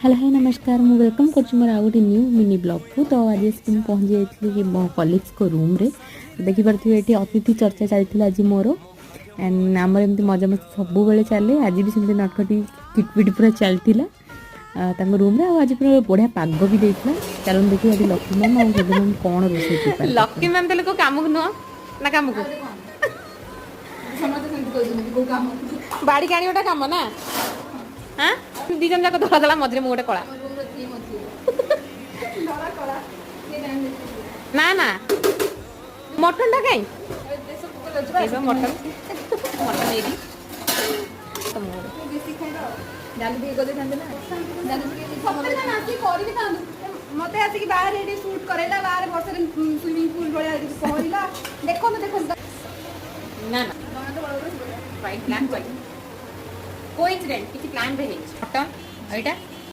Hello hi नमस्कार मु welcome कर मोर आउ गोटे न्यू मिनी ब्लॉग को। तो आज मुझे पहुँच जाइए कि मो कलीग्स को रूम रे देखिपे ये अतिथि चर्चा चलती आज मोर एंड आमर एमती मजा मस्ती सब बेले चले आज भी सेमती नटखटी किटपिट पूरा चलती रूम रे आज पूरा बढ़िया पाग भी देता। चलो देखिए आज लक्ष्मी मैम और सुध मैम कौन रोषे प्रिपेयर लकी मैम तेरे को काम को नुह ना काम को बाड़ी काणी गोटे काम ना हाँ दी जन जाक धला धला मझे मुझे गोटे कला ना ना मटन टा कहीं मटन मटन ये मते आसिक बाहर एडी शूट करेला बाहर वर्षा स्विमिंग पूल भलिया पहरिला देखो न देखो ना ना राइट प्लान कोइंसिडेंट किसी प्लान रे मटन एटा